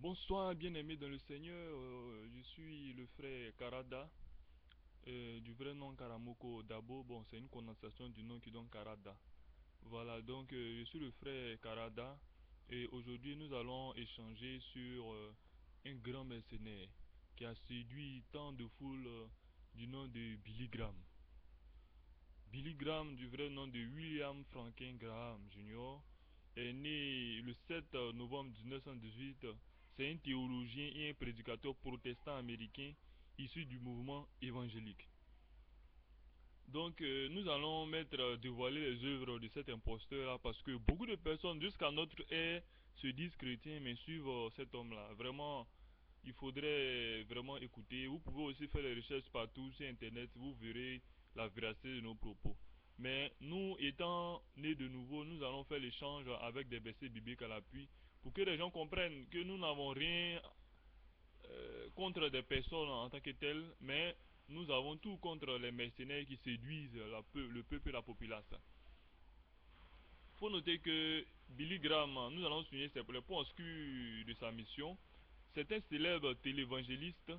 Bonsoir, bien-aimé dans le Seigneur. Je suis le frère Karada, du vrai nom Karamoko Dabo. Bon, c'est une condensation du nom qui donne Karada. Voilà, donc je suis le frère Karada et aujourd'hui nous allons échanger sur un grand mercenaire qui a séduit tant de foules du nom de Billy Graham. Billy Graham, du vrai nom de William Franklin Graham Jr., est né le 7 novembre 1918. C'est un théologien et un prédicateur protestant américain issu du mouvement évangélique. Donc, nous allons dévoiler les œuvres de cet imposteur-là parce que beaucoup de personnes, jusqu'à notre ère, se disent chrétiens mais suivent cet homme-là. Vraiment, il faudrait vraiment écouter. Vous pouvez aussi faire les recherches partout sur Internet, vous verrez la véracité de nos propos. Mais nous, étant nés de nouveau, nous allons faire l'échange avec des versets bibliques à l'appui pour que les gens comprennent que nous n'avons rien contre des personnes en tant que telles, mais nous avons tout contre les mercenaires qui séduisent le peuple et la populace. Il faut noter que Billy Graham, nous allons souligner les points obscurs de sa mission. C'est un célèbre télévangéliste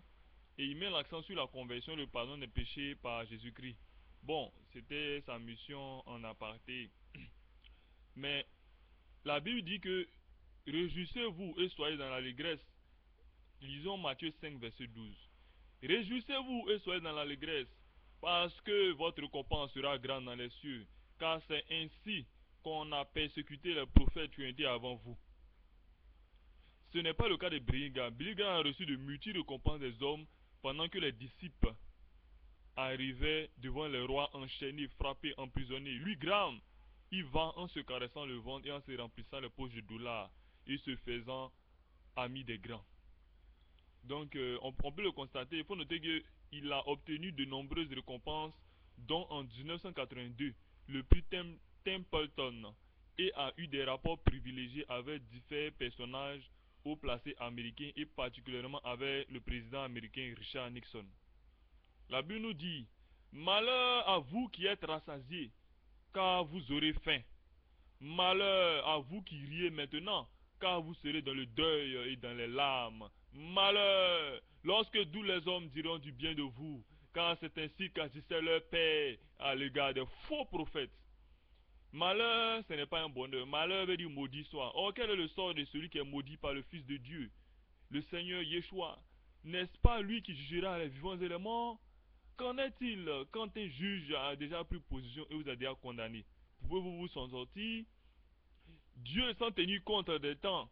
et il met l'accent sur la conversion et le pardon des péchés par Jésus-Christ. Bon, c'était sa mission en aparté. Mais la Bible dit que réjouissez-vous et soyez dans l'allégresse. Lisons Matthieu 5, verset 12. Réjouissez-vous et soyez dans l'allégresse, parce que votre récompense sera grande dans les cieux, car c'est ainsi qu'on a persécuté les prophètes qui ont été avant vous. Ce n'est pas le cas de Brigham. Brigham a reçu de multiples récompenses des hommes pendant que les disciples arrivaient devant les rois enchaînés, frappés, emprisonnés. Lui, Graham, il va en se caressant le ventre et en se remplissant les poches de dollars et se faisant ami des grands. Donc, on peut le constater. Il faut noter qu'il a obtenu de nombreuses récompenses, dont en 1982, le prix Templeton, et a eu des rapports privilégiés avec différents personnages haut placés américains et particulièrement avec le président américain Richard Nixon. La Bible nous dit: malheur à vous qui êtes rassasiés, car vous aurez faim. Malheur à vous qui riez maintenant, car vous serez dans le deuil et dans les larmes. Malheur lorsque tous les hommes diront du bien de vous, car c'est ainsi qu'agissait leur père à l'égard des faux prophètes. Malheur, ce n'est pas un bonheur. Malheur veut dire maudit soit. Or, quel est le sort de celui qui est maudit par le Fils de Dieu, le Seigneur Yeshua? N'est-ce pas lui qui jugera les vivants et les morts? Qu'en est-il quand un juge a déjà pris position et vous a déjà condamné? Pouvez-vous vous en sortir? Dieu, sans tenir compte des temps,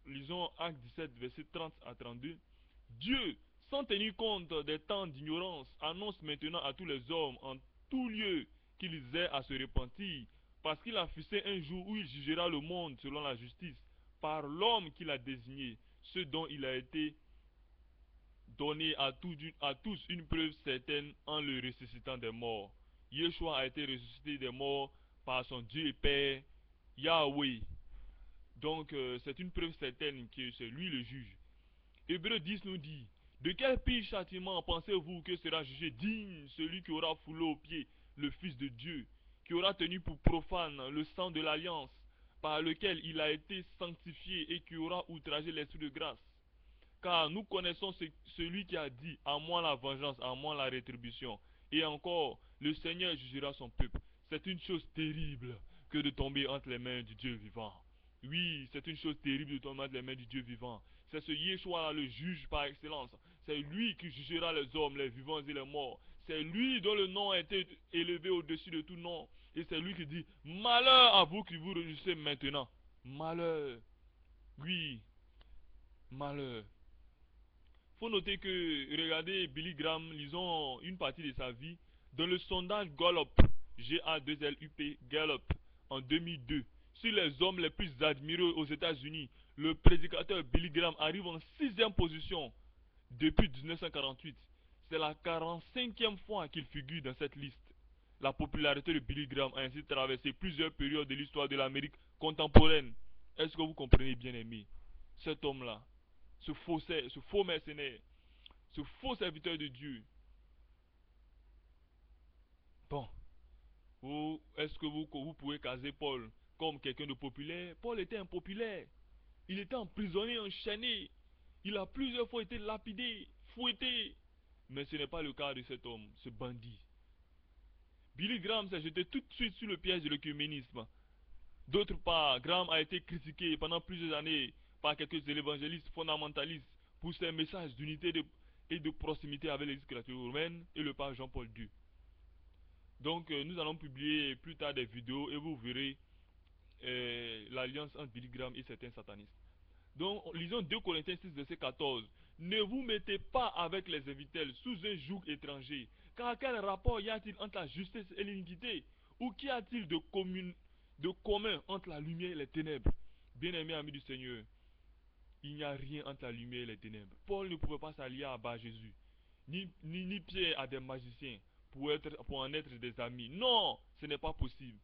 lisons Acte 17, verset 30 à 32, Dieu, sans tenir compte des temps d'ignorance, annonce maintenant à tous les hommes en tout lieu qu'ils aient à se repentir, parce qu'il a fixé un jour où il jugera le monde selon la justice, par l'homme qu'il a désigné, ce dont il a été donné à tous une preuve certaine en le ressuscitant des morts. Yeshua a été ressuscité des morts par son Dieu et Père, Yahweh. Donc, c'est une preuve certaine que c'est lui le juge. Hébreu 10 nous dit: de quel pire châtiment pensez-vous que sera jugé digne celui qui aura foulé aux pieds le Fils de Dieu, qui aura tenu pour profane le sang de l'alliance, par lequel il a été sanctifié, et qui aura outragé l'esprit de grâce? Car nous connaissons celui qui a dit: à moi la vengeance, à moi la rétribution. Et encore, le Seigneur jugera son peuple. C'est une chose terrible que de tomber entre les mains du Dieu vivant. Oui, c'est une chose terrible de tomber entre les mains du Dieu vivant. C'est ce Yeshua, le juge par excellence. C'est lui qui jugera les hommes, les vivants et les morts. C'est lui dont le nom a été élevé au-dessus de tout nom. Et c'est lui qui dit: malheur à vous qui vous réjouissez maintenant. Malheur. Oui, malheur. Faut noter que, regardez Billy Graham, lisons une partie de sa vie, dans le sondage Gallup, G-A-2-L-U-P, Gallup, en 2002, sur les hommes les plus admirés aux États-Unis, le prédicateur Billy Graham arrive en 6e position depuis 1948. C'est la 45e fois qu'il figure dans cette liste. La popularité de Billy Graham a ainsi traversé plusieurs périodes de l'histoire de l'Amérique contemporaine. Est-ce que vous comprenez, bien aimé? Cet homme-là, ce faux mercenaire, ce faux serviteur de Dieu. Bon, est-ce que vous pouvez caser Paul comme quelqu'un de populaire? Paul était impopulaire. Il était emprisonné, enchaîné. Il a plusieurs fois été lapidé, fouetté. Mais ce n'est pas le cas de cet homme, ce bandit. Billy Graham s'est jeté tout de suite sur le piège de l'œcuménisme. D'autre part, Graham a été critiqué pendant plusieurs années par quelques évangélistes fondamentalistes pour ses messages d'unité et de proximité avec l'Église catholique romaine et le pape Jean-Paul II. Donc nous allons publier plus tard des vidéos et vous verrez l'alliance entre Billy Graham et certains satanistes. Donc lisons 2 Corinthiens 6 verset 14. Ne vous mettez pas avec les infidèles sous un joug étranger, car quel rapport y a-t-il entre la justice et l'iniquité? Ou qu'y a-t-il de commun entre la lumière et les ténèbres? Bien-aimés amis du Seigneur, il n'y a rien entre la lumière et les ténèbres. Paul ne pouvait pas s'allier à Bar-Jésus, ni Pierre à des magiciens pour en être des amis. Non, ce n'est pas possible.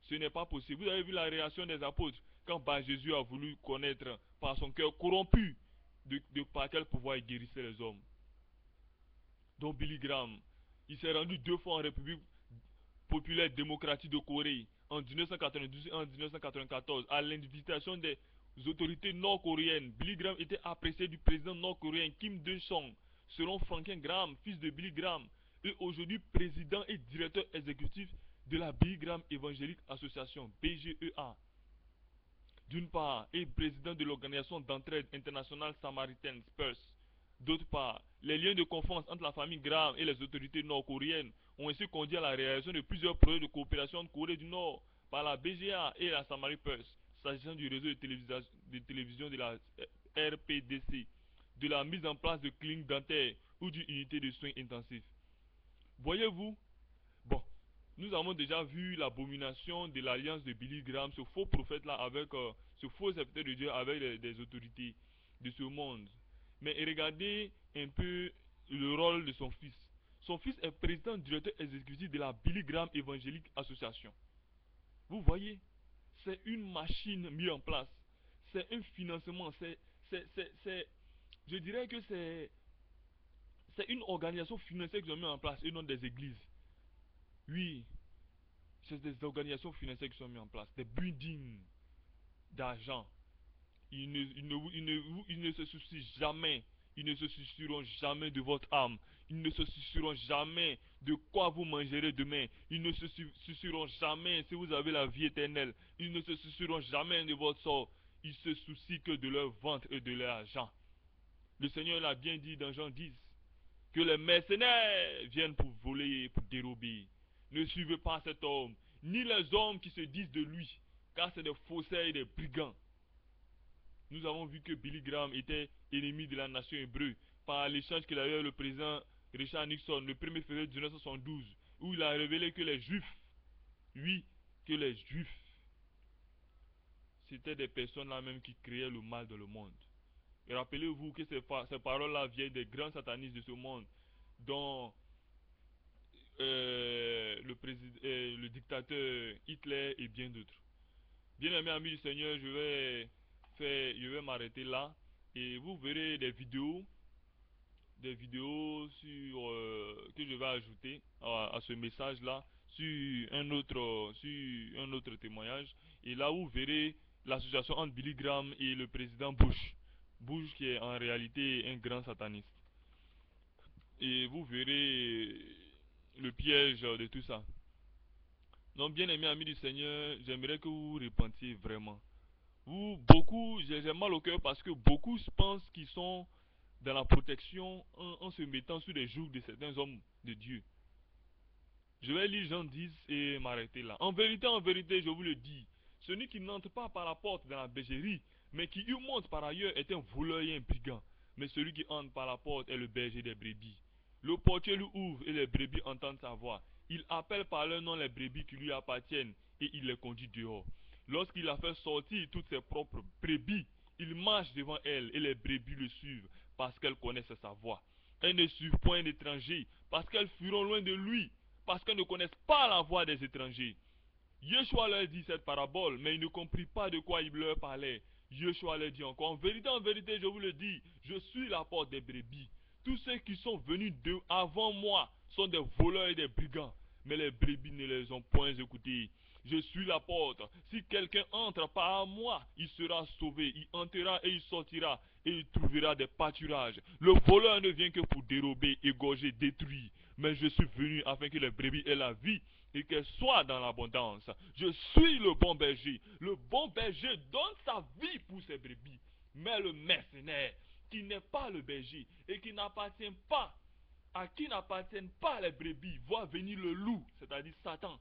Ce n'est pas possible. Vous avez vu la réaction des apôtres quand Bar-Jésus a voulu connaître par son cœur corrompu par quel pouvoir il guérissait les hommes. Donc Billy Graham, il s'est rendu 2 fois en République populaire démocratique de Corée en 1992 et en 1994 à l'invitation des autorités nord-coréennes. Billy Graham était apprécié du président nord-coréen Kim Il-sung, selon Franklin Graham, fils de Billy Graham, et aujourd'hui président et directeur exécutif de la Billy Graham Evangelic Association, BGEA. D'une part, et président de l'organisation d'entraide internationale samaritaine, SPURS. D'autre part, les liens de confiance entre la famille Graham et les autorités nord-coréennes ont ainsi conduit à la réalisation de plusieurs projets de coopération de Corée du Nord par la BGA et la Samari PURS, s'agissant du réseau de télévision de la RPDC, de la mise en place de cliniques dentaires ou d'une unité de soins intensifs. Voyez-vous, bon, nous avons déjà vu l'abomination de l'alliance de Billy Graham, ce faux prophète-là, avec ce faux serviteur de Dieu avec des autorités de ce monde. Mais regardez un peu le rôle de son fils. Son fils est président directeur exécutif de la Billy Graham Evangelic Association. Vous voyez, c'est une machine mise en place. C'est un financement. Je dirais que c'est une organisation financière qu'ils ont mis en place et non des églises. Oui, c'est des organisations financières qui sont mises en place, des buildings d'argent. Ils ne se soucient jamais, ils ne se soucieront jamais de votre âme, ils ne se soucieront jamais de quoi vous mangerez demain, ils ne se soucieront jamais si vous avez la vie éternelle, ils ne se soucieront jamais de votre sort, ils se soucient que de leur ventre et de leur argent. Le Seigneur l'a bien dit dans Jean 10, que les mercenaires viennent pour voler et pour dérober. Ne suivez pas cet homme, ni les hommes qui se disent de lui, car c'est des faussaires et des brigands. Nous avons vu que Billy Graham était ennemi de la nation hébreu par l'échange qu'il avait avec le président Richard Nixon le 1er février 1972, où il a révélé que les Juifs, oui, que les Juifs, c'était des personnes là même qui créaient le mal dans le monde. Et rappelez-vous que ces paroles-là viennent des grands satanistes de ce monde, dont le dictateur Hitler et bien d'autres. Bien aimés amis du Seigneur, je vais m'arrêter là et vous verrez des vidéos que je vais ajouter à ce message là sur un autre témoignage, et là vous verrez l'association entre Billy Graham et le président Bush qui est en réalité un grand sataniste, et vous verrez le piège de tout ça. Donc bien aimés amis du Seigneur, j'aimerais que vous vous repentiez vraiment. J'ai mal au cœur parce que beaucoup pensent qu'ils sont dans la protection en se mettant sous les jougs de certains hommes de Dieu. Je vais lire Jean 10 et m'arrêter là. En vérité, je vous le dis, celui qui n'entre pas par la porte dans la bergerie, mais qui y monte par ailleurs, est un voleur et un brigand. Mais celui qui entre par la porte est le berger des brebis. Le portier lui ouvre et les brebis entendent sa voix. Il appelle par leur nom les brebis qui lui appartiennent et il les conduit dehors. Lorsqu'il a fait sortir toutes ses propres brebis, il marche devant elles et les brebis le suivent parce qu'elles connaissent sa voix. Elles ne suivent point un étranger parce qu'elles fuiront loin de lui, parce qu'elles ne connaissent pas la voix des étrangers. Yeshua leur dit cette parabole, mais ils ne comprirent pas de quoi il leur parlait. Yeshua leur dit encore, en vérité, je vous le dis, je suis la porte des brebis. Tous ceux qui sont venus avant moi sont des voleurs et des brigands, mais les brebis ne les ont point écoutés. Je suis la porte. Si quelqu'un entre par moi, il sera sauvé. Il entrera et il sortira et il trouvera des pâturages. Le voleur ne vient que pour dérober, égorger, détruire. Mais je suis venu afin que les brebis aient la vie et qu'elles soient dans l'abondance. Je suis le bon berger. Le bon berger donne sa vie pour ses brebis. Mais le mercenaire, qui n'est pas le berger et qui n'appartient pas, à qui n'appartiennent pas les brebis, voit venir le loup, c'est-à-dire Satan,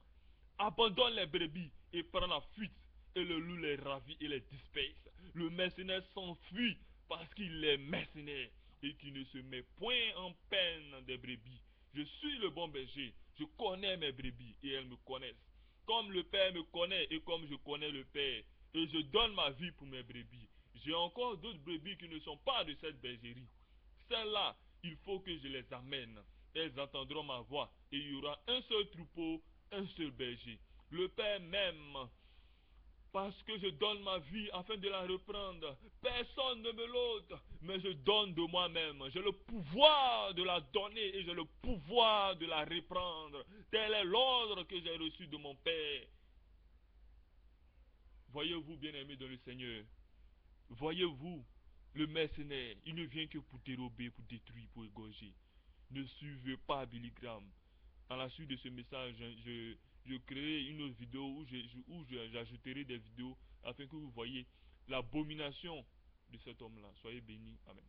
abandonne les brebis et prend la fuite. Et le loup les ravit et les disperse. Le mercenaire s'enfuit parce qu'il est mercenaire et qu'il ne se met point en peine des brebis. Je suis le bon berger. Je connais mes brebis et elles me connaissent. Comme le Père me connaît et comme je connais le Père. Et je donne ma vie pour mes brebis. J'ai encore d'autres brebis qui ne sont pas de cette bergerie. Celles-là, il faut que je les amène. Elles entendront ma voix et il y aura un seul troupeau, un seul berger. Le Père m'aime parce que je donne ma vie afin de la reprendre. Personne ne me l'ôte, mais je donne de moi-même. J'ai le pouvoir de la donner et j'ai le pouvoir de la reprendre. Tel est l'ordre que j'ai reçu de mon Père. Voyez-vous, bien-aimés dans le Seigneur, voyez-vous, le mercenaire, il ne vient que pour dérober, pour détruire, pour égorger. Ne suivez pas Billy Graham. À la suite de ce message, je créerai une autre vidéo où j'ajouterai des vidéos afin que vous voyez l'abomination de cet homme-là. Soyez bénis. Amen.